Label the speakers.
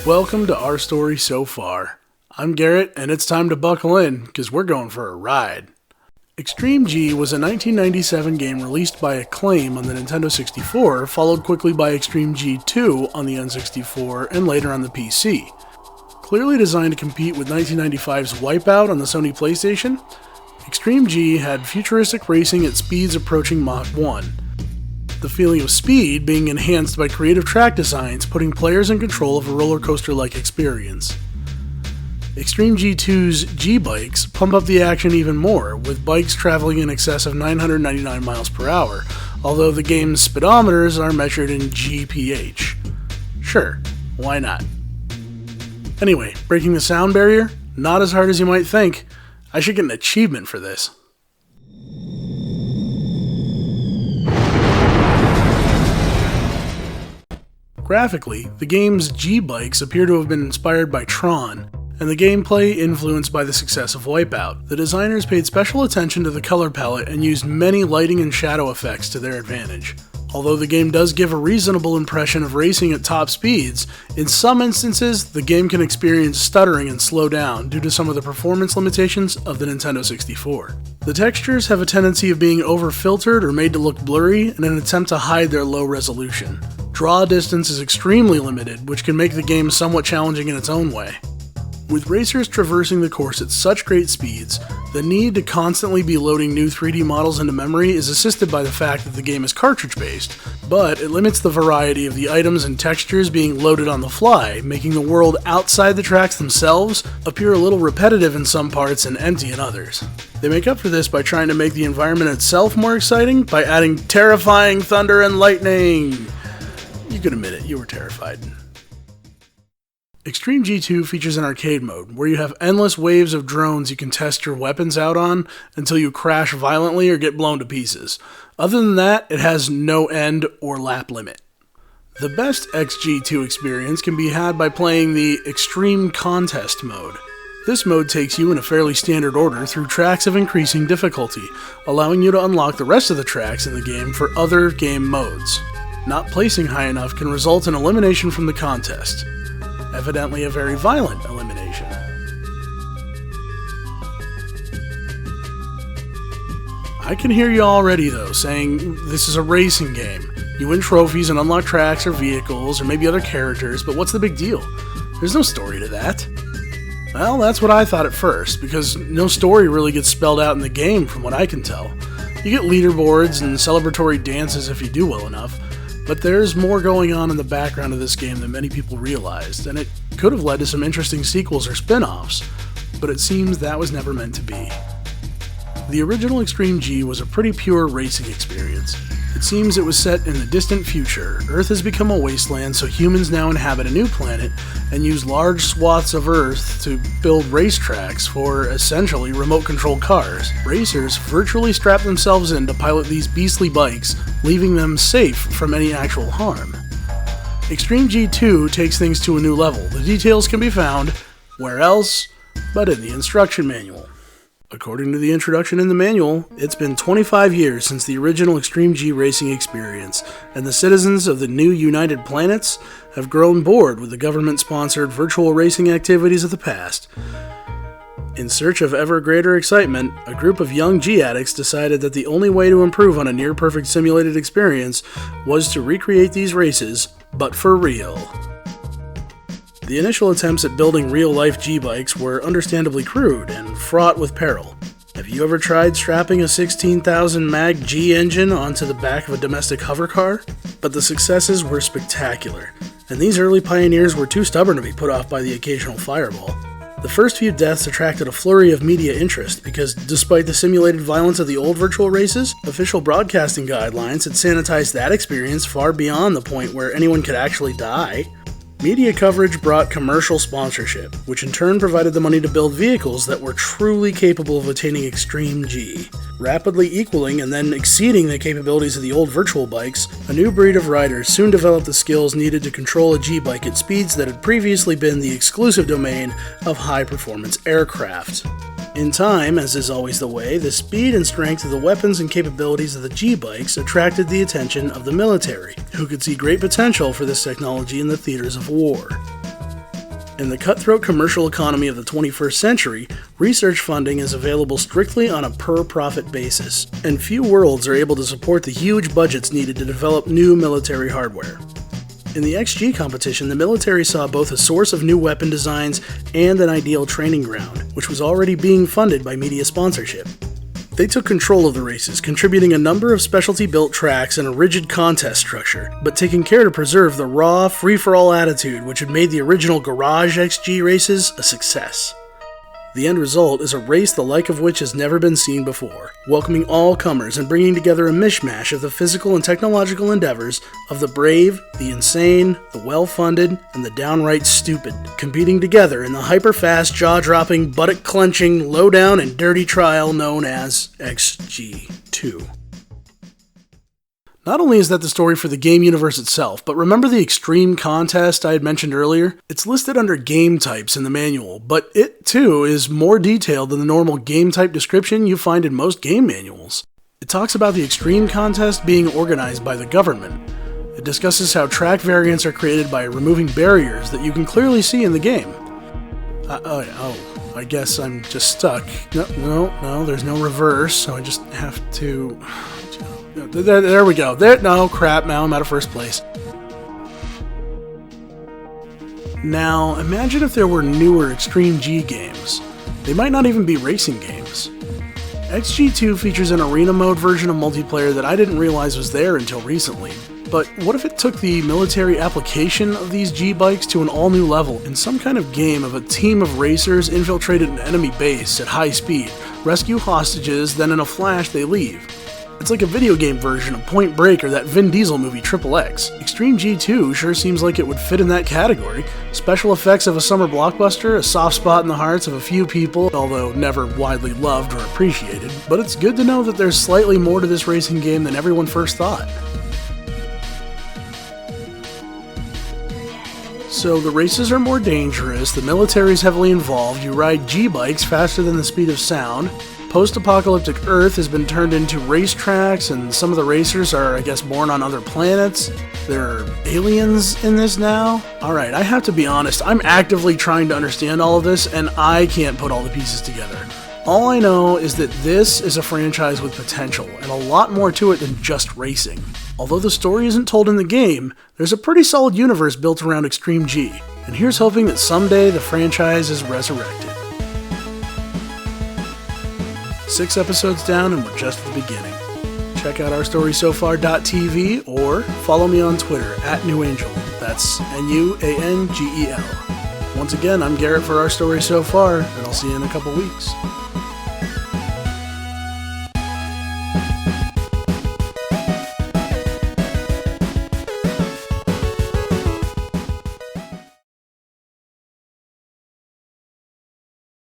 Speaker 1: Welcome to Our Story So Far. I'm Garrett, and it's time to buckle in, because we're going for a ride. Extreme G was a 1997 game released by Acclaim on the Nintendo 64, followed quickly by Extreme G2 on the N64, and later on the PC. Clearly designed to compete with 1995's Wipeout on the Sony PlayStation, Extreme G had futuristic racing at speeds approaching Mach 1. The feeling of speed being enhanced by creative track designs, putting players in control of a roller coaster-like experience. Extreme G2's G-Bikes pump up the action even more, with bikes traveling in excess of 999 miles per hour, although the game's speedometers are measured in GPH. Sure, why not? Anyway, breaking the sound barrier? Not as hard as you might think. I should get an achievement for this. Graphically, the game's G-Bikes appear to have been inspired by Tron, and the gameplay influenced by the success of Wipeout. The designers paid special attention to the color palette and used many lighting and shadow effects to their advantage. Although the game does give a reasonable impression of racing at top speeds, in some instances the game can experience stuttering and slow down due to some of the performance limitations of the Nintendo 64. The textures have a tendency of being over-filtered or made to look blurry in an attempt to hide their low resolution. Draw distance is extremely limited, which can make the game somewhat challenging in its own way. With racers traversing the course at such great speeds, the need to constantly be loading new 3D models into memory is assisted by the fact that the game is cartridge-based, but it limits the variety of the items and textures being loaded on the fly, making the world outside the tracks themselves appear a little repetitive in some parts and empty in others. They make up for this by trying to make the environment itself more exciting by adding terrifying thunder and lightning. You could admit it, you were terrified. Extreme G2 features an arcade mode, where you have endless waves of drones you can test your weapons out on until you crash violently or get blown to pieces. Other than that, it has no end or lap limit. The best XG2 experience can be had by playing the Extreme Contest mode. This mode takes you in a fairly standard order through tracks of increasing difficulty, allowing you to unlock the rest of the tracks in the game for other game modes. Not placing high enough can result in elimination from the contest. Evidently a very violent elimination. I can hear you already though, saying this is a racing game. You win trophies and unlock tracks or vehicles or maybe other characters, but what's the big deal? There's no story to that. Well, that's what I thought at first, because no story really gets spelled out in the game from what I can tell. You get leaderboards and celebratory dances if you do well enough, but there's more going on in the background of this game than many people realized, and it could have led to some interesting sequels or spin-offs, but it seems that was never meant to be. The original Extreme G was a pretty pure racing experience. It seems it was set in the distant future. Earth has become a wasteland, so humans now inhabit a new planet and use large swaths of Earth to build racetracks for, essentially, remote-controlled cars. Racers virtually strap themselves in to pilot these beastly bikes, leaving them safe from any actual harm. Extreme G2 takes things to a new level. The details can be found, where else, but in the instruction manual. According to the introduction in the manual, it's been 25 years since the original Extreme G racing experience, and the citizens of the new United Planets have grown bored with the government-sponsored virtual racing activities of the past. In search of ever greater excitement, a group of young G-addicts decided that the only way to improve on a near-perfect simulated experience was to recreate these races, but for real. The initial attempts at building real-life G-bikes were understandably crude and fraught with peril. Have you ever tried strapping a 16,000 mag G engine onto the back of a domestic hover car? But the successes were spectacular, and these early pioneers were too stubborn to be put off by the occasional fireball. The first few deaths attracted a flurry of media interest because, despite the simulated violence of the old virtual races, official broadcasting guidelines had sanitized that experience far beyond the point where anyone could actually die. Media coverage brought commercial sponsorship, which in turn provided the money to build vehicles that were truly capable of attaining Extreme G. Rapidly equaling and then exceeding the capabilities of the old virtual bikes, a new breed of riders soon developed the skills needed to control a G-bike at speeds that had previously been the exclusive domain of high-performance aircraft. In time, as is always the way, the speed and strength of the weapons and capabilities of the G-bikes attracted the attention of the military, who could see great potential for this technology in the theaters of war. In the cutthroat commercial economy of the 21st century, research funding is available strictly on a per-profit basis, and few worlds are able to support the huge budgets needed to develop new military hardware. In the XG competition, the military saw both a source of new weapon designs and an ideal training ground, which was already being funded by media sponsorship. They took control of the races, contributing a number of specialty-built tracks and a rigid contest structure, but taking care to preserve the raw, free-for-all attitude which had made the original Garage XG races a success. The end result is a race the like of which has never been seen before, welcoming all comers and bringing together a mishmash of the physical and technological endeavors of the brave, the insane, the well-funded, and the downright stupid, competing together in the hyper-fast, jaw-dropping, buttock-clenching, low-down, and dirty trial known as XG2. Not only is that the story for the game universe itself, but remember the extreme contest I had mentioned earlier? It's listed under game types in the manual, but it too is more detailed than the normal game type description you find in most game manuals. It talks about the extreme contest being organized by the government. It discusses how track variants are created by removing barriers that you can clearly see in the game. I guess I'm just stuck. No, there's no reverse, so I just have to... There we go. No, crap, now I'm out of first place. Now, imagine if there were newer Extreme G games. They might not even be racing games. XG2 features an arena mode version of multiplayer that I didn't realize was there until recently. But what if it took the military application of these G-bikes to an all-new level in some kind of game of a team of racers infiltrated an enemy base at high speed, rescue hostages, then in a flash they leave? It's like a video game version of Point Break or that Vin Diesel movie Triple X. Extreme G2 sure seems like it would fit in that category. Special effects of a summer blockbuster, a soft spot in the hearts of a few people, although never widely loved or appreciated. But it's good to know that there's slightly more to this racing game than everyone first thought. So the races are more dangerous, the military's heavily involved, you ride G-bikes faster than the speed of sound. Post-apocalyptic Earth has been turned into racetracks, and some of the racers are, I guess, born on other planets. There are aliens in this now? Alright, I have to be honest, I'm actively trying to understand all of this, and I can't put all the pieces together. All I know is that this is a franchise with potential, and a lot more to it than just racing. Although the story isn't told in the game, there's a pretty solid universe built around Extreme G, and here's hoping that someday the franchise is resurrected. 6 episodes down and we're just at the beginning. Check out ourstorysofar.tv or follow me on Twitter @NewAngel. That's NUANGEL. Once again, I'm Garrett for Our Story So Far, and I'll see you in a couple weeks.